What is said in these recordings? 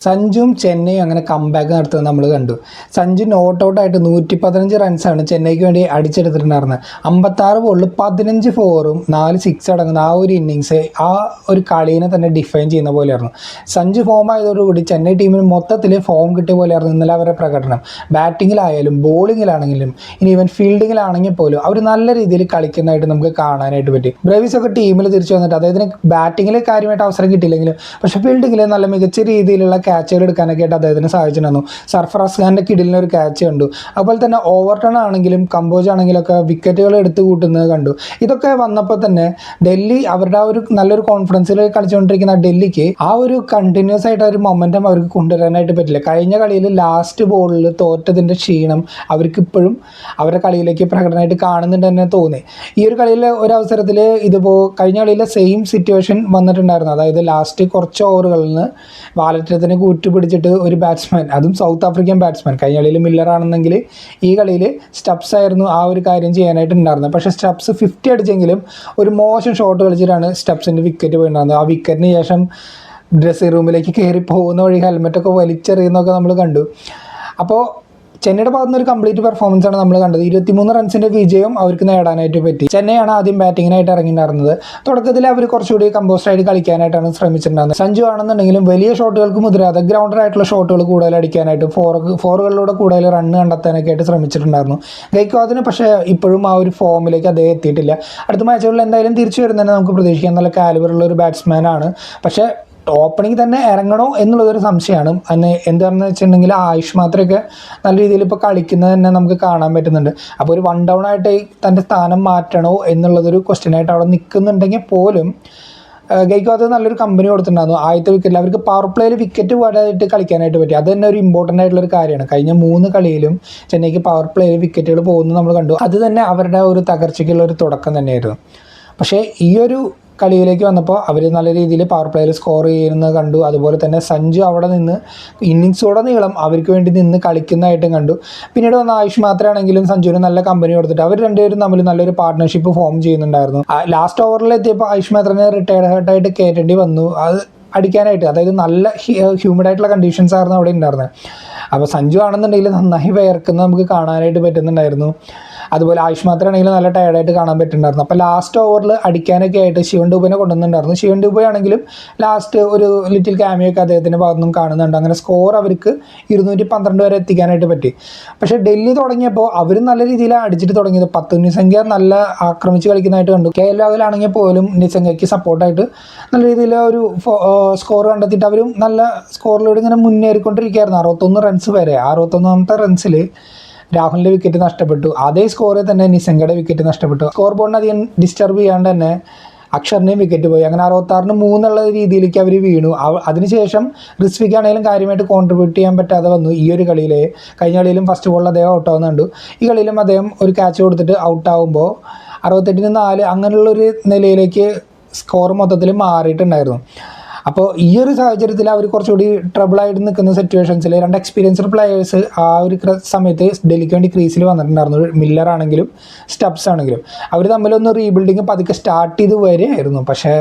സഞ്ജുവും ചെന്നൈയും അങ്ങനെ കംബാക്ക് നടത്തുന്നത് നമ്മൾ കണ്ടു. സഞ്ജു നോട്ട് ഔട്ടായിട്ട് 115 റൺസാണ് ചെന്നൈക്ക് വേണ്ടി അടിച്ചെടുത്തിട്ടുണ്ടായിരുന്നത്. 56 ബോളിൽ 15 ഫോറും 4 സിക്സ് അടങ്ങുന്ന ആ ഒരു ഇന്നിങ്സ് ആ ഒരു കളീനെ തന്നെ ഡിഫൈൻ ചെയ്യുന്ന പോലെയായിരുന്നു. സഞ്ജു ഫോം ആയതോടുകൂടി ചെന്നൈ ടീമിന് മൊത്തത്തിൽ ഫോം കിട്ടിയ പോലെയായിരുന്നു ഇന്നലെ അവരുടെ പ്രകടനം. ബാറ്റിങ്ങിലായാലും ബോളിങ്ങിലാണെങ്കിലും ഇനി ഈവൻ ഫീൽഡിങ്ങിലാണെങ്കിൽ പോലും അവർ നല്ല രീതിയിൽ കളിക്കുന്നതായിട്ട് നമുക്ക് കാണാനായിട്ട് പറ്റി. ബ്രേവിസ് ഒക്കെ ടീമിൽ തിരിച്ചു വന്നിട്ട് അദ്ദേഹത്തിന് ബാറ്റിങ്ങിൽ കാര്യമായിട്ട് അവസരം കിട്ടിയില്ലെങ്കിലും പക്ഷേ ഫീൽഡിങ്ങിൽ നല്ല മികച്ച രീതിയിലുള്ള ക്യാച്ചുകൾ എടുക്കാനൊക്കെ ആയിട്ട് അദ്ദേഹത്തിന് സാധിച്ചിട്ടുണ്ടായിരുന്നു. സർഫറാസ് ഖാൻ്റെ കിടിലിന് ഒരു ക്യാച്ച് കണ്ടു. അതുപോലെ തന്നെ ഓവർടൺ ആണെങ്കിലും കമ്പോജ് ആണെങ്കിലും ഒക്കെ വിക്കറ്റുകൾ എടുത്തു കൂട്ടുന്നത് കണ്ടു. ഇതൊക്കെ വന്നപ്പോൾ തന്നെ ഡൽഹി അവരുടെ ആ ഒരു നല്ലൊരു കോൺഫിഡൻസിൽ കളിച്ചുകൊണ്ടിരിക്കുന്ന ഡൽഹിക്ക് ആ ഒരു കണ്ടിന്യൂസ് ആയിട്ട് ഒരു മൊമെൻറ്റം അവർക്ക് കൊണ്ടുവരാനായിട്ട് പറ്റില്ല. കഴിഞ്ഞ കളിയിൽ ലാസ്റ്റ് ബോളിൽ തോറ്റതിൻ്റെ ക്ഷീണം അവർക്ക് ഇപ്പോഴും അവരുടെ കളിയിലേക്ക് പ്രകടനമായിട്ട് കാണുന്നുണ്ട് തന്നെ തോന്നി. ഈ ഒരു കളിയിൽ ഒരവസരത്തിൽ ഇതിപ്പോൾ കഴിഞ്ഞ കളിയിലെ സെയിം സിറ്റുവേഷൻ വന്നിട്ടുണ്ടായിരുന്നു. അതായത് ലാസ്റ്റ് കുറച്ച് ഓവറുകളിൽ നിന്ന് വാലറ്റത്തിന് കൂട്ടുപിടിച്ചിട്ട് ഒരു ബാറ്റ്സ്മാൻ, അതും സൗത്ത് ആഫ്രിക്കൻ ബാറ്റ്സ്മാൻ, കഴിഞ്ഞ കളിയിൽ മില്ലർ ആണെന്നെങ്കിൽ ഈ കളിയിൽ സ്റ്റബ്സ് ആയിരുന്നു ആ ഒരു കാര്യം ചെയ്യാനായിട്ട് ഉണ്ടായിരുന്നത്. പക്ഷേ സ്റ്റബ്സ് 50 അടിച്ചെങ്കിലും ഒരു മോശം ഷോട്ട് കളിച്ചിട്ടാണ് സ്റ്റബ്സിൻ്റെ വിക്കറ്റ് പോയിട്ടുണ്ടായിരുന്നത്. ആ വിക്കറ്റിന് ശേഷം ഡ്രസ്സിംഗ് റൂമിലേക്ക് കയറി പോകുന്ന വഴി ഹെൽമെറ്റൊക്കെ വലിച്ചെറിയുന്നതൊക്കെ നമ്മൾ കണ്ടു. അപ്പോൾ ചെന്നൈയുടെ ഭാഗത്തുനിന്ന് ഒരു കംപ്ലീറ്റ് പെർഫോമൻസ് ആണ് നമ്മൾ കണ്ടത്. 23 റൺസിൻ്റെ വിജയം അവർക്ക് നേടാനായിട്ട് പറ്റി. ചെന്നൈയാണ് ആദ്യം ബാറ്റിങ്ങിനായിട്ട് ഇറങ്ങിയിട്ടുണ്ടായിരുന്നത്. തുടക്കത്തിൽ അവർ കുറച്ചുകൂടി കമ്പോസ്റ്റായിട്ട് കളിക്കാനായിട്ടാണ് ശ്രമിച്ചിട്ടുണ്ടായിരുന്നത്. സഞ്ജു ആണെന്നുണ്ടെങ്കിലും വലിയ ഷോട്ടുകൾക്ക് മുതിരാതെ ഗ്രൗണ്ടറായിട്ടുള്ള ഷോട്ടുകൾ കൂടുതൽ അടിക്കാനായിട്ട് ഫോറുകളിലൂടെ കൂടുതൽ റണ്ണ് കണ്ടെത്താനൊക്കെ ആയിട്ട് ശ്രമിച്ചിട്ടുണ്ടായിരുന്നു. ഗൈക്വാദിന് പക്ഷേ ഇപ്പോഴും ആ ഒരു ഫോമിലേക്ക് അദ്ദേഹം എത്തിയിട്ടില്ല. അടുത്ത മാച്ചുകളിൽ എന്തായാലും തിരിച്ചു വരുന്നതന്നെ നമുക്ക് പ്രതീക്ഷിക്കാം. നല്ല കാലിബറുള്ള ഒരു ബാറ്റ്സ്മാനാണ്. പക്ഷേ ഓപ്പണിംഗ് തന്നെ ഇറങ്ങണോ എന്നുള്ളതൊരു സംശയമാണ്. അന്ന് എന്താണെന്ന് വെച്ചിട്ടുണ്ടെങ്കിൽ ആയുഷ് മാത്രമൊക്കെ നല്ല രീതിയിൽ ഇപ്പോൾ കളിക്കുന്നത് തന്നെ നമുക്ക് കാണാൻ പറ്റുന്നുണ്ട്. അപ്പോൾ ഒരു 1 ഡൗൺ ആയിട്ട് തൻ്റെ സ്ഥാനം മാറ്റണോ എന്നുള്ളതൊരു ക്വസ്റ്റ്യനായിട്ട് അവിടെ നിൽക്കുന്നുണ്ടെങ്കിൽ പോലും ഗൈക്വാദ് നല്ലൊരു കമ്പനി കൊടുത്തിട്ടുണ്ടായിരുന്നു. ആദ്യത്തെ വിക്കറ്റിൽ അവർക്ക് പവർ പ്ലേയിൽ വിക്കറ്റ് പോകാനായിട്ട് കളിക്കാനായിട്ട് പറ്റി. അത് തന്നെ ഒരു ഇമ്പോർട്ടൻ്റ് ആയിട്ടുള്ളൊരു കാര്യമാണ്. കഴിഞ്ഞ 3 കളിയിലും ചെന്നൈക്ക് പവർ പ്ലേയിൽ വിക്കറ്റുകൾ പോകുന്നത് നമ്മൾ കണ്ടു. അത് തന്നെ അവരുടെ ഒരു തകർച്ചയ്ക്കുള്ള ഒരു തുടക്കം തന്നെയായിരുന്നു. പക്ഷേ ഈ ഒരു കളിയിലേക്ക് വന്നപ്പോൾ അവർ നല്ല രീതിയിൽ പവർ പ്ലേയിൽ സ്കോർ ചെയ്യുന്നത് കണ്ടു. അതുപോലെ തന്നെ സഞ്ജു അവിടെ നിന്ന് ഇന്നിങ്സോടെ നീളം അവർക്ക് വേണ്ടി നിന്ന് കളിക്കുന്നതായിട്ടും കണ്ടു. പിന്നീട് വന്ന ആയുഷ് മാത്രമാണെങ്കിലും സഞ്ജുവിന് നല്ല കമ്പനി കൊടുത്തിട്ട് അവർ രണ്ടുപേരും തമ്മിൽ നല്ലൊരു പാർട്ട്ണർഷിപ്പ് ഫോം ചെയ്യുന്നുണ്ടായിരുന്നു. ലാസ്റ്റ് ഓവറിൽ എത്തിയപ്പോൾ ആയുഷ് മാത്രനെ റിട്ടയർഡ് ഹേർട്ടായിട്ട് കയറ്റേണ്ടി വന്നു അത് അടിക്കാനായിട്ട്. അതായത് നല്ല ഹ്യൂമിഡായിട്ടുള്ള കണ്ടീഷൻസ് ആയിരുന്നു അവിടെ ഉണ്ടായിരുന്നത്. അപ്പോൾ സഞ്ജു ആണെന്നുണ്ടെങ്കിൽ നന്നായി വിയർക്കുന്നത് നമുക്ക് കാണാനായിട്ട് പറ്റുന്നുണ്ടായിരുന്നു. അതുപോലെ ആയുഷ് മാത്രമാണെങ്കിൽ നല്ല ടയർഡായിട്ട് കാണാൻ പറ്റുന്നുണ്ടായിരുന്നു. അപ്പോൾ ലാസ്റ്റ് ഓവറിൽ അടിക്കാനൊക്കെ ആയിട്ട് ശിവൻ ഡൂബിനെ കൊണ്ടുവന്നിട്ടുണ്ടായിരുന്നു. ശിവൻ ഡൂബെ ആണെങ്കിലും ലാസ്റ്റ് ഒരു ലിറ്റിൽ ക്യാമിയൊക്കെ അദ്ദേഹത്തിൻ്റെ ഭാഗത്തുനിന്നും കാണുന്നുണ്ട്. അങ്ങനെ സ്കോർ അവർക്ക് 212 വരെ എത്തിക്കാനായിട്ട് പറ്റി. പക്ഷേ ഡൽഹി തുടങ്ങിയപ്പോൾ അവരും നല്ല രീതിയിൽ അടിച്ചിട്ട് തുടങ്ങിയത്. 10 നിസംഗ നല്ല ആക്രമിച്ച് കളിക്കുന്നതായിട്ട് കണ്ടു. KL രാഹുലാണെങ്കിൽ പോലും നിസംഗയ്ക്ക് സപ്പോർട്ടായിട്ട് നല്ല രീതിയിൽ ഒരു സ്കോർ കണ്ടെത്തിയിട്ട് അവരും നല്ല സ്കോറിലൂടെ ഇങ്ങനെ മുന്നേറിക്കൊണ്ടിരിക്കുകയായിരുന്നു. 61 റൺസ് വരെ. 61ാമത്തെ റൺസിൽ രാഹുലിൻ്റെ വിക്കറ്റ് നഷ്ടപ്പെട്ടു. അതേ സ്കോറിൽ തന്നെ നിസംഗയുടെ വിക്കറ്റ് നഷ്ടപ്പെട്ടു. സ്കോർ ബോർഡിനെ അധികം ഡിസ്റ്റർബ് ചെയ്യാണ്ട് തന്നെ അക്ഷറിൻ്റെയും വിക്കറ്റ് പോയി. അങ്ങനെ 66-3 എന്നുള്ള രീതിയിലേക്ക് അവർ വീണു. അതിനുശേഷം റിസ്വിക്കാണെങ്കിലും കാര്യമായിട്ട് കോൺട്രിബ്യൂട്ട് ചെയ്യാൻ പറ്റാതെ വന്നു ഈ ഒരു കളിയിൽ. കഴിഞ്ഞ കളിയിലും ഫസ്റ്റ് ബോളിൽ അദ്ദേഹം ഔട്ടാവുന്നുണ്ട്. ഈ കളിയിലും അദ്ദേഹം ഒരു ക്യാച്ച് കൊടുത്തിട്ട് ഔട്ടാവുമ്പോൾ 68-4 അങ്ങനെയുള്ളൊരു നിലയിലേക്ക് സ്കോർ മൊത്തത്തിൽ മാറിയിട്ടുണ്ടായിരുന്നു. അപ്പോൾ ഈ ഒരു സാഹചര്യത്തിൽ അവർ കുറച്ചുകൂടി ട്രബിളായിട്ട് നിൽക്കുന്ന സിറ്റുവേഷൻസിൽ 2 എക്സ്പീരിയൻസ്ഡ് പ്ലെയേഴ്സ് ആ ഒരു സമയത്ത് ഡൽഹിക്ക് വേണ്ടി ക്രീസിൽ വന്നിട്ടുണ്ടായിരുന്നു. മില്ലർ ആണെങ്കിലും സ്റ്റബ്സ് ആണെങ്കിലും അവർ തമ്മിലൊന്ന് റീബിൽഡിങ് പതുക്കെ സ്റ്റാർട്ട് ചെയ്ത് വരികയായിരുന്നു. പക്ഷേ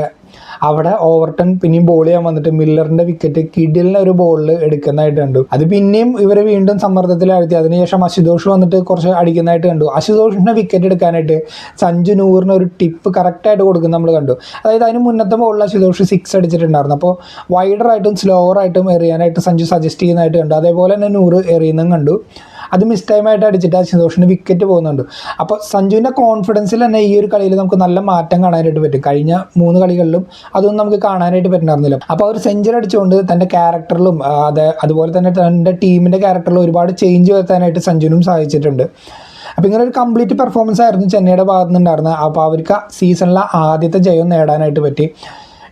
അവിടെ ഓവർടൺ പിന്നെയും ബോൾ ചെയ്യാൻ വന്നിട്ട് മില്ലറിൻ്റെ വിക്കറ്റ് കിഡിലിന് ഒരു ബോളിൽ എടുക്കുന്നതായിട്ട് കണ്ടു. അത് പിന്നെയും ഇവരെ വീണ്ടും സമ്മർദ്ദത്തിലാഴ്ത്തി. അതിനുശേഷം അശുതോഷ് വന്നിട്ട് കുറച്ച് അടിക്കുന്നതായിട്ട് കണ്ടു. അശുതോഷിൻ്റെ വിക്കറ്റ് എടുക്കാനായിട്ട് സഞ്ജു നൂറിന് ഒരു ടിപ്പ് കറക്റ്റായിട്ട് കൊടുക്കുന്നത് നമ്മൾ കണ്ടു. അതായത് അതിന് മുന്നത്തെ ബോളിൽ അശുതോഷ് 6 അടിച്ചിട്ടുണ്ടായിരുന്നു. അപ്പോൾ വൈഡറായിട്ടും സ്ലോവറായിട്ടും എറിയാനായിട്ട് സഞ്ജു സജസ്റ്റ് ചെയ്യുന്നതായിട്ട് കണ്ടു. അതേപോലെ തന്നെ നൂറ് എറിയുന്നതും കണ്ടു. അത് മിസ് ടൈമായിട്ട് അടിച്ചിട്ട് അശുതോഷിന് വിക്കറ്റ് പോകുന്നുണ്ട്. അപ്പോൾ സഞ്ജുവിൻ്റെ കോൺഫിഡൻസിൽ തന്നെ ഈ ഒരു കളിയിൽ നമുക്ക് നല്ല മാറ്റം കാണാനായിട്ട് പറ്റും. കഴിഞ്ഞ 3 കളികളിലും അതൊന്നും നമുക്ക് കാണാനായിട്ട് പറ്റുന്നുണ്ടായിരുന്നില്ല. അപ്പോൾ ഒരു സെഞ്ചുറി അടിച്ചുകൊണ്ട് തൻ്റെ ക്യാരക്ടറിലും അതുപോലെ തന്നെ തൻ്റെ ടീമിൻ്റെ ക്യാരക്ടറിലും ഒരുപാട് ചേഞ്ച് വരുത്താനായിട്ട് സഞ്ജുവിനും സാധിച്ചിട്ടുണ്ട്. അപ്പോൾ ഇങ്ങനെ ഒരു കംപ്ലീറ്റ് പെർഫോമൻസ് ആയിരുന്നു ചെന്നൈയുടെ ഭാഗത്തു നിന്നുണ്ടായിരുന്നത്. അപ്പോൾ അവർക്ക് സീസണിലെ ആദ്യത്തെ ജയം നേടാനായിട്ട് പറ്റി.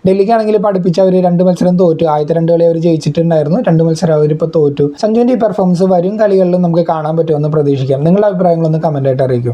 ഡൽഹിക്കാണെങ്കിൽ ഇപ്പോൾ അടുപ്പിച്ച് അവർ 2 മത്സരം തോറ്റു. ആദ്യത്തെ 2 കളി അവർ ജയിച്ചിട്ടുണ്ടായിരുന്നു. 2 മത്സരം അവരിപ്പോൾ തോറ്റു. സഞ്ജുവിൻ്റെ ഈ പെർഫോമൻസ് വരും കളികളിലും നമുക്ക് കാണാൻ പറ്റുമെന്ന് പ്രതീക്ഷിക്കാം. നിങ്ങളുടെ അഭിപ്രായങ്ങളൊന്ന് കമൻറ്റായിട്ട് അറിയിക്കും.